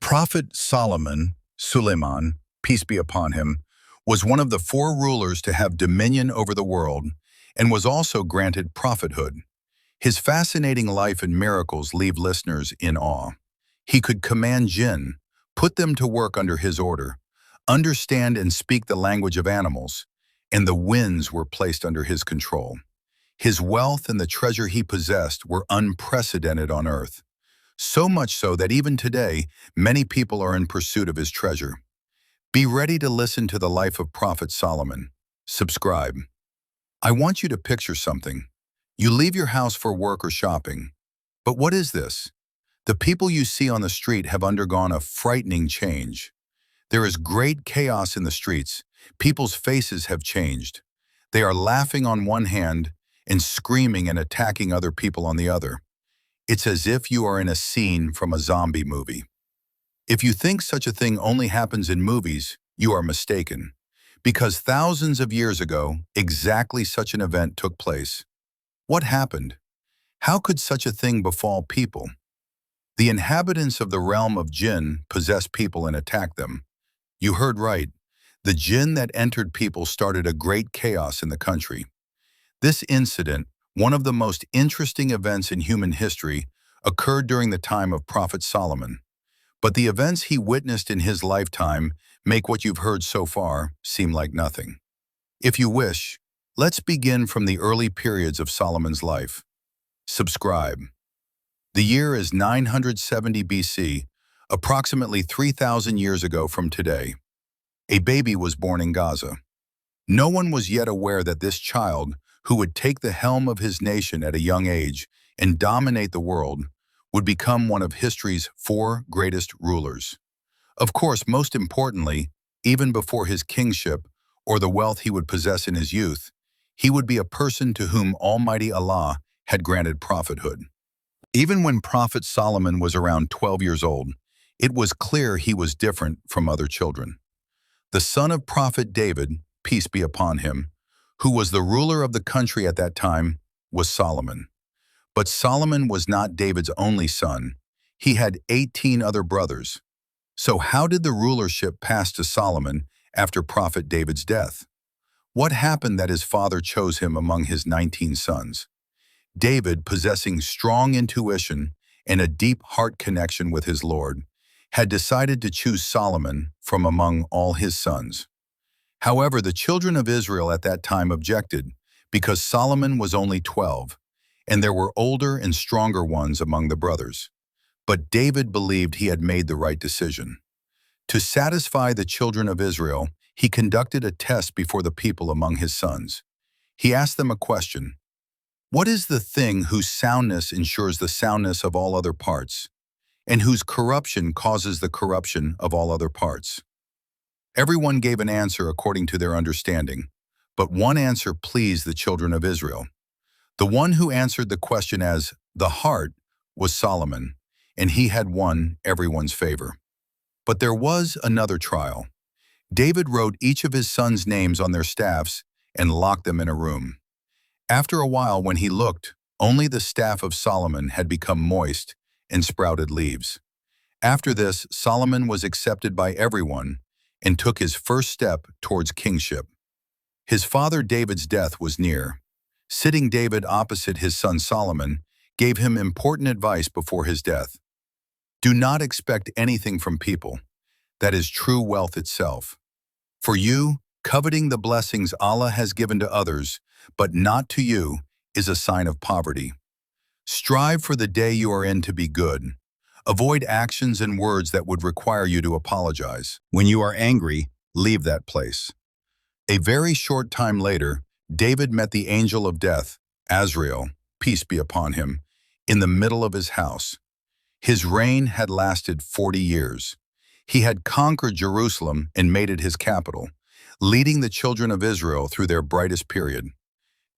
Prophet Solomon, Suleiman, peace be upon him, was one of the four rulers to have dominion over the world and was also granted prophethood. His fascinating life and miracles leave listeners in awe. He could command Jinn, put them to work under his order, understand and speak the language of animals, and the winds were placed under his control. His wealth and the treasure he possessed were unprecedented on earth. So much so that even today, many people are in pursuit of his treasure. Be ready to listen to the life of Prophet Solomon. Subscribe. I want you to picture something. You leave your house for work or shopping. But what is this? The people you see on the street have undergone a frightening change. There is great chaos in the streets. People's faces have changed. They are laughing on one hand and screaming and attacking other people on the other. It's as if you are in a scene from a zombie movie. If you think such a thing only happens in movies, you are mistaken. Because thousands of years ago, exactly such an event took place. What happened? How could such a thing befall people? The inhabitants of the realm of Jinn possess people and attack them. You heard right. The Jinn that entered people started a great chaos in the country. This incident, one of the most interesting events in human history, occurred during the time of Prophet Solomon. But the events he witnessed in his lifetime make what you've heard so far seem like nothing. If you wish, let's begin from the early periods of Solomon's life. Subscribe. The year is 970 BC, approximately 3,000 years ago from today. A baby was born in Gaza. No one was yet aware that this child, who would take the helm of his nation at a young age and dominate the world, would become one of history's four greatest rulers. Of course, most importantly, even before his kingship or the wealth he would possess in his youth, he would be a person to whom Almighty Allah had granted prophethood. Even when Prophet Solomon was around 12 years old, it was clear he was different from other children. The son of Prophet David, peace be upon him, who was the ruler of the country at that time, was Solomon. But Solomon was not David's only son. He had 18 other brothers. So how did the rulership pass to Solomon after Prophet David's death? What happened that his father chose him among his 19 sons? David, possessing strong intuition and a deep heart connection with his Lord, had decided to choose Solomon from among all his sons. However, the children of Israel at that time objected because Solomon was only 12, and there were older and stronger ones among the brothers. But David believed he had made the right decision. To satisfy the children of Israel, he conducted a test before the people among his sons. He asked them a question. What is the thing whose soundness ensures the soundness of all other parts, and whose corruption causes the corruption of all other parts? Everyone gave an answer according to their understanding, but one answer pleased the children of Israel. The one who answered the question as the heart was Solomon, and he had won everyone's favor. But there was another trial. David wrote each of his sons' names on their staffs and locked them in a room. After a while, when he looked, only the staff of Solomon had become moist and sprouted leaves. After this, Solomon was accepted by everyone and took his first step towards kingship. His father David's death was near. Sitting David opposite his son Solomon gave him important advice before his death. Do not expect anything from people. That is true wealth itself. For you, coveting the blessings Allah has given to others, but not to you, is a sign of poverty. Strive for the day you are in to be good. Avoid actions and words that would require you to apologize. When you are angry, leave that place. A very short time later, David met the angel of death, Azrael, peace be upon him, in the middle of his house. His reign had lasted 40 years. He had conquered Jerusalem and made it his capital, leading the children of Israel through their brightest period.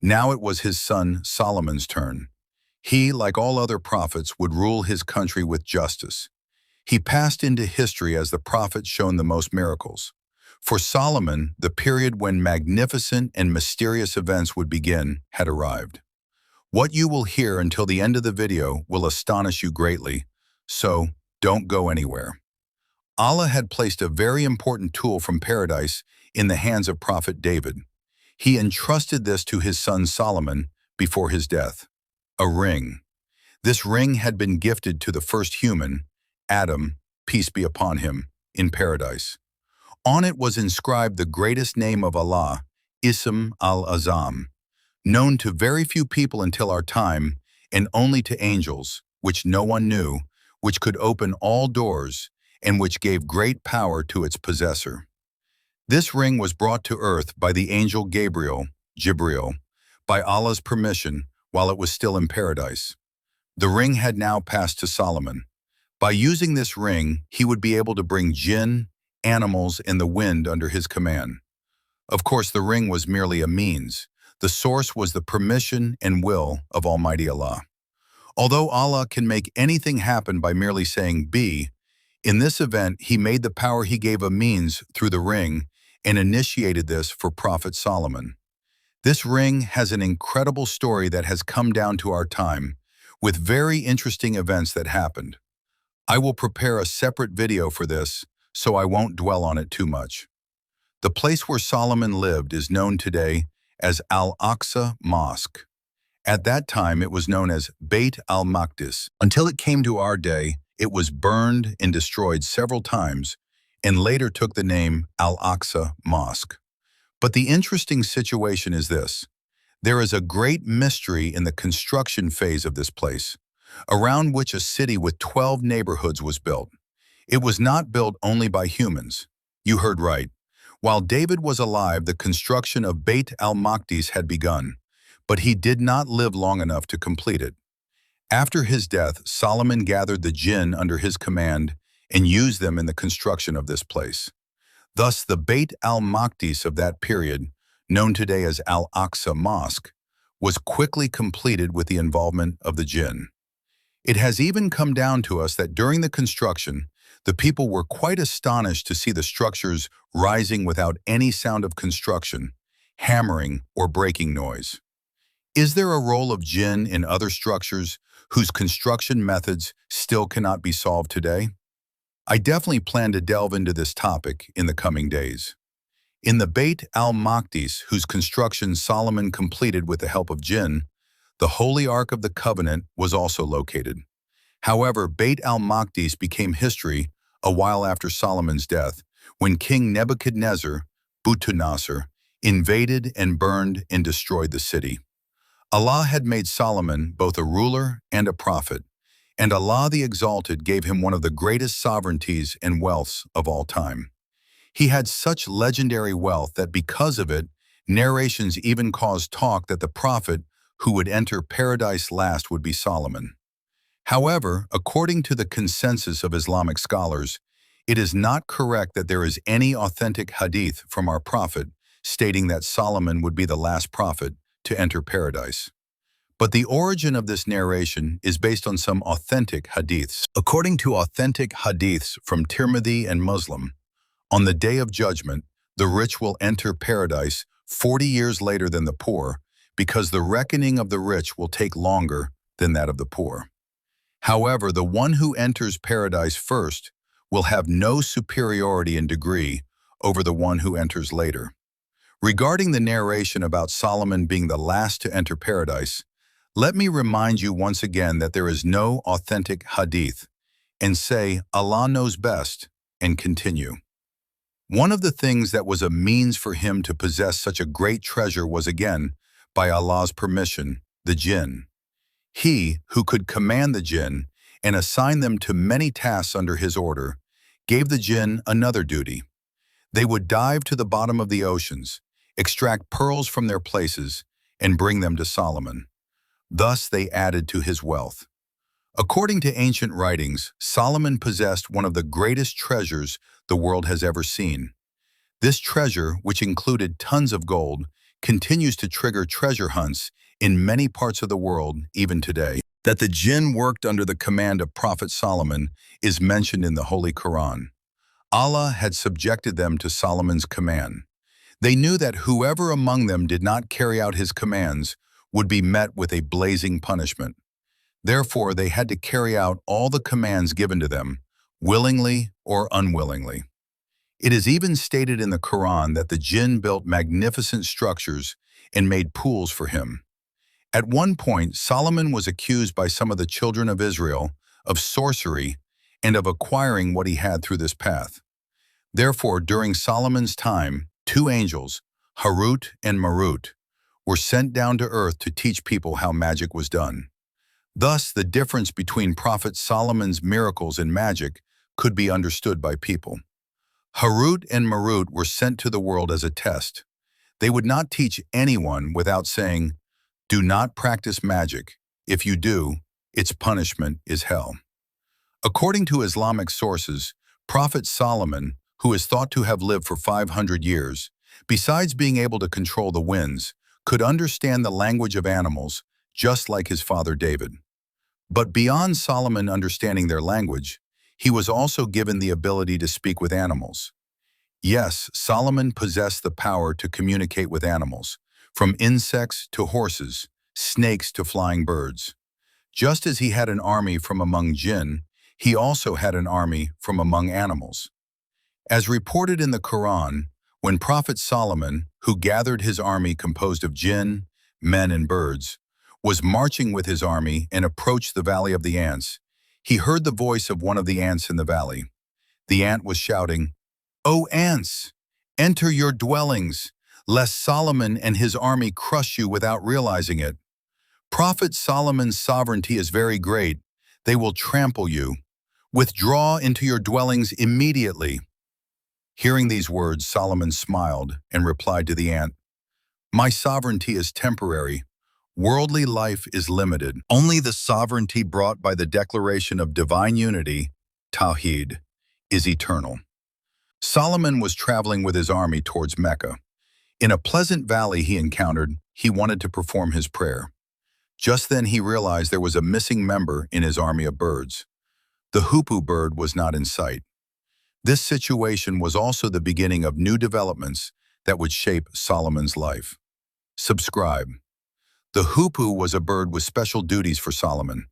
Now it was his son Solomon's turn. He, like all other prophets, would rule his country with justice. He passed into history as the prophet shown the most miracles. For Solomon, the period when magnificent and mysterious events would begin had arrived. What you will hear until the end of the video will astonish you greatly, so don't go anywhere. Allah had placed a very important tool from paradise in the hands of Prophet David. He entrusted this to his son Solomon before his death. A ring. This ring had been gifted to the first human, Adam, peace be upon him, in paradise. On it was inscribed the greatest name of Allah, Ism al-Azam, known to very few people until our time, and only to angels, which no one knew, which could open all doors, and which gave great power to its possessor. This ring was brought to earth by the angel Jibril, by Allah's permission, while it was still in paradise. The ring had now passed to Solomon. By using this ring, he would be able to bring jinn, animals, and the wind under his command. Of course, the ring was merely a means. The source was the permission and will of Almighty Allah. Although Allah can make anything happen by merely saying be, in this event he made the power he gave a means through the ring and initiated this for Prophet Solomon. This ring has an incredible story that has come down to our time, with very interesting events that happened. I will prepare a separate video for this, so I won't dwell on it too much. The place where Solomon lived is known today as Al-Aqsa Mosque. At that time, it was known as Beit al-Maqdis. Until it came to our day, it was burned and destroyed several times, and later took the name Al-Aqsa Mosque. But the interesting situation is this. There is a great mystery in the construction phase of this place, around which a city with 12 neighborhoods was built. It was not built only by humans. You heard right. While David was alive, the construction of Beit al-Maqdis had begun, but he did not live long enough to complete it. After his death, Solomon gathered the jinn under his command and used them in the construction of this place. Thus, the Beit al-Maqdis of that period, known today as Al-Aqsa Mosque, was quickly completed with the involvement of the jinn. It has even come down to us that during the construction, the people were quite astonished to see the structures rising without any sound of construction, hammering, or breaking noise. Is there a role of jinn in other structures whose construction methods still cannot be solved today? I definitely plan to delve into this topic in the coming days. In the Beit al-Maqdis, whose construction Solomon completed with the help of jinn, the Holy Ark of the Covenant was also located. However, Beit al-Maqdis became history a while after Solomon's death, when King Nebuchadnezzar, invaded and burned and destroyed the city. Allah had made Solomon both a ruler and a prophet, and Allah the Exalted gave him one of the greatest sovereignties and wealths of all time. He had such legendary wealth that because of it, narrations even caused talk that the prophet who would enter paradise last would be Solomon. However, according to the consensus of Islamic scholars, it is not correct that there is any authentic hadith from our prophet stating that Solomon would be the last prophet to enter paradise. But the origin of this narration is based on some authentic hadiths. According to authentic hadiths from Tirmidhi and Muslim, on the Day of Judgment, the rich will enter paradise 40 years later than the poor, because the reckoning of the rich will take longer than that of the poor. However, the one who enters paradise first will have no superiority in degree over the one who enters later. Regarding the narration about Solomon being the last to enter paradise, let me remind you once again that there is no authentic hadith, and say Allah knows best, and continue. One of the things that was a means for him to possess such a great treasure was again, by Allah's permission, the jinn. He, who could command the jinn and assign them to many tasks under his order, gave the jinn another duty. They would dive to the bottom of the oceans, extract pearls from their places, and bring them to Solomon. Thus they added to his wealth. According to ancient writings, Solomon possessed one of the greatest treasures the world has ever seen. This treasure, which included tons of gold, continues to trigger treasure hunts in many parts of the world even today. That the jinn worked under the command of Prophet Solomon is mentioned in the Holy Quran. Allah had subjected them to Solomon's command. They knew that whoever among them did not carry out his commands would be met with a blazing punishment. Therefore, they had to carry out all the commands given to them, willingly or unwillingly. It is even stated in the Quran that the jinn built magnificent structures and made pools for him. At one point, Solomon was accused by some of the children of Israel of sorcery and of acquiring what he had through this path. Therefore, during Solomon's time, two angels, Harut and Marut, were sent down to earth to teach people how magic was done. Thus, the difference between Prophet Solomon's miracles and magic could be understood by people. Harut and Marut were sent to the world as a test. They would not teach anyone without saying, "Do not practice magic. If you do, its punishment is hell." According to Islamic sources, Prophet Solomon, who is thought to have lived for 500 years, besides being able to control the winds, could understand the language of animals, just like his father David. But beyond Solomon understanding their language, he was also given the ability to speak with animals. Yes, Solomon possessed the power to communicate with animals, from insects to horses, snakes to flying birds. Just as he had an army from among jinn, he also had an army from among animals. As reported in the Quran, when Prophet Solomon, who gathered his army composed of jinn, men and birds, was marching with his army and approached the Valley of the Ants, he heard the voice of one of the ants in the valley. The ant was shouting, "O ants, enter your dwellings, lest Solomon and his army crush you without realizing it. Prophet Solomon's sovereignty is very great. They will trample you. Withdraw into your dwellings immediately." Hearing these words, Solomon smiled and replied to the ant, "My sovereignty is temporary. Worldly life is limited. Only the sovereignty brought by the declaration of divine unity, Tawheed, is eternal." Solomon was traveling with his army towards Mecca. In a pleasant valley he wanted to perform his prayer. Just then he realized there was a missing member in his army of birds. The pbuh bird was not in sight. This situation was also the beginning of new developments that would shape Solomon's life. Subscribe. The pbuh was a bird with special duties for Solomon.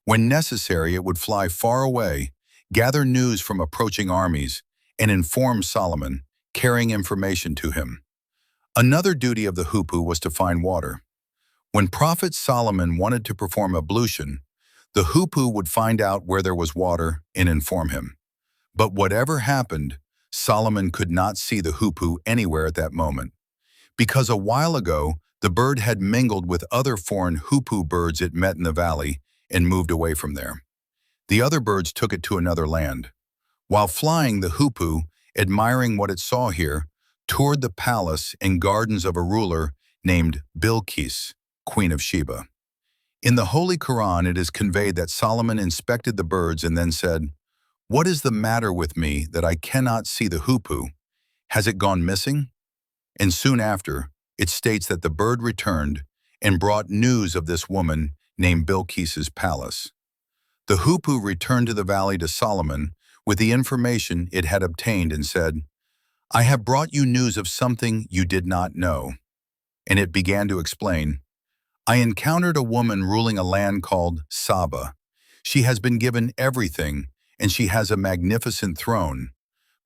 When necessary, it would fly far away, gather news from approaching armies, and inform Solomon, carrying information to him. Another duty of the pbuh was to find water. When Prophet Solomon wanted to perform ablution, the pbuh would find out where there was water and inform him. But whatever happened, Solomon could not see the pbuh anywhere at that moment, because a while ago, the bird had mingled with other foreign pbuh birds it met in the valley and moved away from there. The other birds took it to another land. While flying, the pbuh, admiring what it saw here, toured the palace and gardens of a ruler named Bilqis, Queen of Sheba. In the Holy Quran, it is conveyed that Solomon inspected the birds and then said, "What is the matter with me that I cannot see the pbuh? Has it gone missing?" And soon after, it states that the bird returned and brought news of this woman named Bilqis's palace. The pbuh returned to the valley to Solomon with the information it had obtained and said, "I have brought you news of something you did not know." And it began to explain, "I encountered a woman ruling a land called Saba. She has been given everything, and she has a magnificent throne.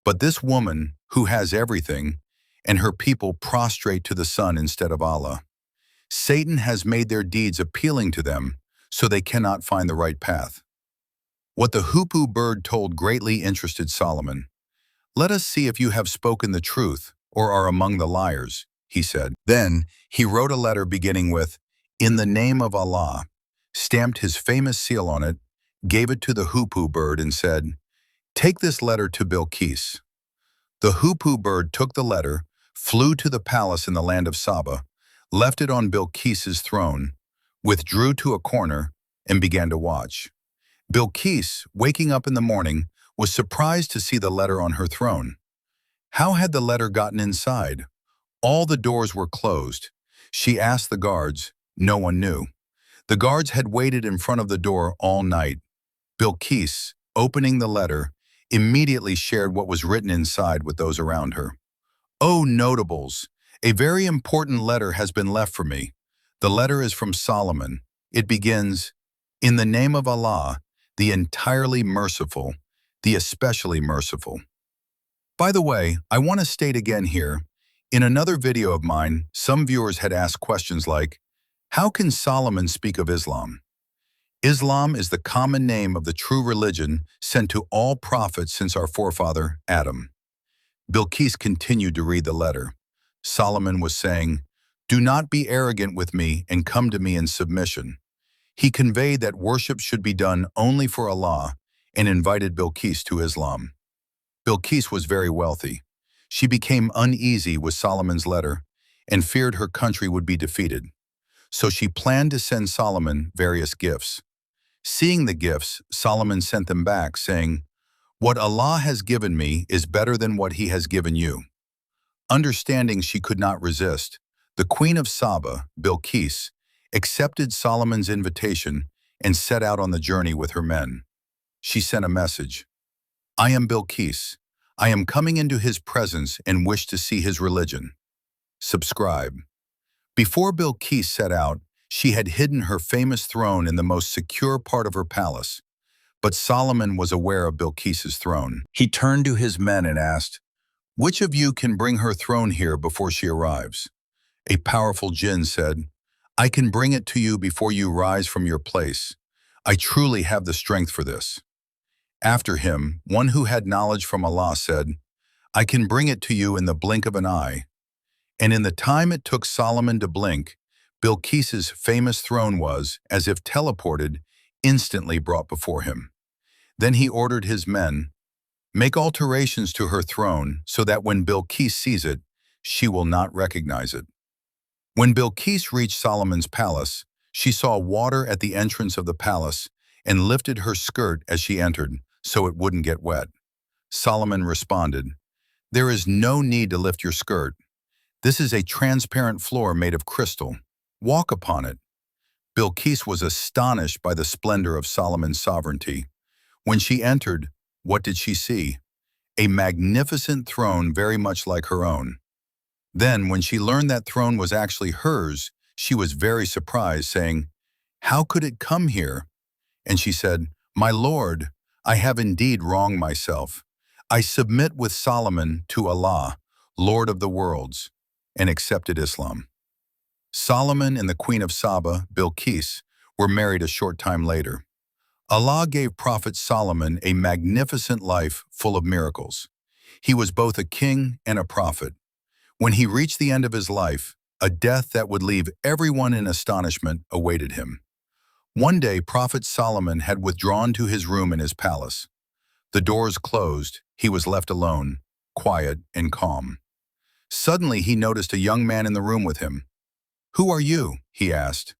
But this woman, who has everything, and her people prostrate to the sun instead of Allah. Satan has made their deeds appealing to them, so they cannot find the right path." What the pbuh bird told greatly interested Solomon. "Let us see if you have spoken the truth or are among the liars," he said. Then he wrote a letter beginning with, "In the name of Allah," stamped his famous seal on it, gave it to the pbuh bird and said, "Take this letter to Bilqis." The pbuh bird took the letter, flew to the palace in the land of Saba, left it on Bilqis's throne, withdrew to a corner, and began to watch. Bilqis, waking up in the morning, was surprised to see the letter on her throne. How had the letter gotten inside? All the doors were closed. She asked the guards. No one knew. The guards had waited in front of the door all night. Bilqis, opening the letter, immediately shared what was written inside with those around her. "Oh, notables, a very important letter has been left for me. The letter is from Solomon. It begins, 'In the name of Allah, the entirely merciful, the especially merciful. By the way, I want to state again here, in another video of mine, some viewers had asked questions like, how can Solomon speak of Islam? Islam is the common name of the true religion sent to all prophets since our forefather, Adam. Bilqis continued to read the letter. Solomon was saying, "Do not be arrogant with me and come to me in submission." He conveyed that worship should be done only for Allah and invited Bilqis to Islam. Bilqis was very wealthy. She became uneasy with Solomon's letter and feared her country would be defeated. So she planned to send Solomon various gifts. Seeing the gifts, Solomon sent them back, saying, "What Allah has given me is better than what He has given you." Understanding she could not resist, the Queen of Saba, Bilqis, accepted Solomon's invitation and set out on the journey with her men. She sent a message. "I am Bilqis. I am coming into his presence and wish to see his religion. Subscribe." Before Bilqis set out, she had hidden her famous throne in the most secure part of her palace. But Solomon was aware of Bilqis's throne. He turned to his men and asked, "Which of you can bring her throne here before she arrives?" A powerful Jinn said, "I can bring it to you before you rise from your place. I truly have the strength for this." After him, one who had knowledge from Allah said, "I can bring it to you in the blink of an eye." And in the time it took Solomon to blink, Bilqis's famous throne was, as if teleported, instantly brought before him. Then he ordered his men, "Make alterations to her throne so that when Bilqis sees it, she will not recognize it." When Bilqis reached Solomon's palace, she saw water at the entrance of the palace and lifted her skirt as she entered so it wouldn't get wet. Solomon responded, "There is no need to lift your skirt. This is a transparent floor made of crystal. Walk upon it." Bilqis was astonished by the splendor of Solomon's sovereignty. When she entered, what did she see? A magnificent throne very much like her own. Then, when she learned that throne was actually hers, she was very surprised, saying, "How could it come here?" And she said, "My lord, I have indeed wronged myself. I submit with Solomon to Allah, Lord of the worlds," and accepted Islam. Solomon and the Queen of Saba, Bilqis, were married a short time later. Allah gave Prophet Solomon a magnificent life full of miracles. He was both a king and a prophet. When he reached the end of his life, a death that would leave everyone in astonishment awaited him. One day, Prophet Solomon had withdrawn to his room in his palace. The doors closed, he was left alone, quiet and calm. Suddenly, he noticed a young man in the room with him. "Who are you?" he asked.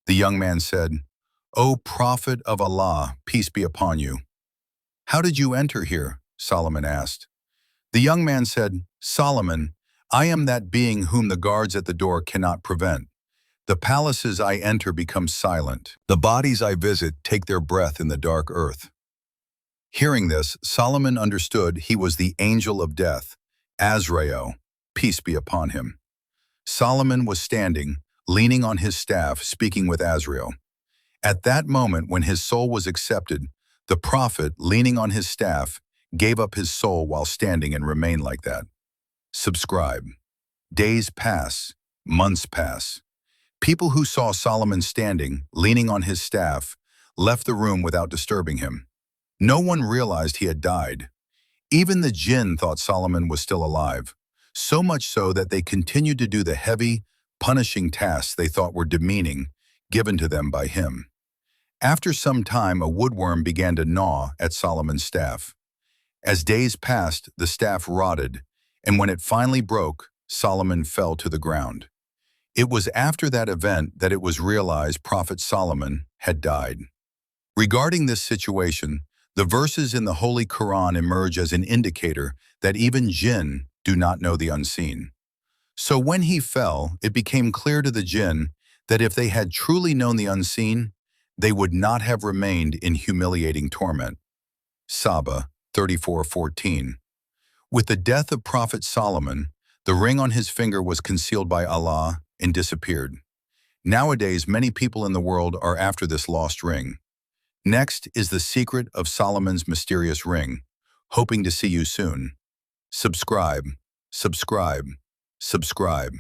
The young man said, "O Prophet of Allah, peace be upon you." "How did you enter here?" Solomon asked. The young man said, "Solomon, I am that being whom the guards at the door cannot prevent. The palaces I enter become silent. The bodies I visit take their breath in the dark earth." Hearing this, Solomon understood he was the angel of death, Azrael, peace be upon him. Solomon was standing, leaning on his staff, speaking with Azrael. At that moment, when his soul was accepted, the prophet, leaning on his staff, gave up his soul while standing and remained like that. Subscribe. Days pass, months pass. People who saw Solomon standing, leaning on his staff, left the room without disturbing him. No one realized he had died. Even the Jinn thought Solomon was still alive, so much so that they continued to do the heavy, punishing tasks they thought were demeaning, given to them by him. After some time, a woodworm began to gnaw at Solomon's staff. As days passed, the staff rotted, and when it finally broke, Solomon fell to the ground. It was after that event that it was realized Prophet Solomon had died. Regarding this situation, the verses in the Holy Quran emerge as an indicator that even Jinn do not know the unseen. So when he fell, it became clear to the Jinn that if they had truly known the unseen, they would not have remained in humiliating torment. Saba 34:14. With the death of Prophet Solomon, the ring on his finger was concealed by Allah and disappeared. Nowadays, many people in the world are after this lost ring. Next is the secret of Solomon's mysterious ring. Hoping to see you soon. Subscribe, subscribe, subscribe.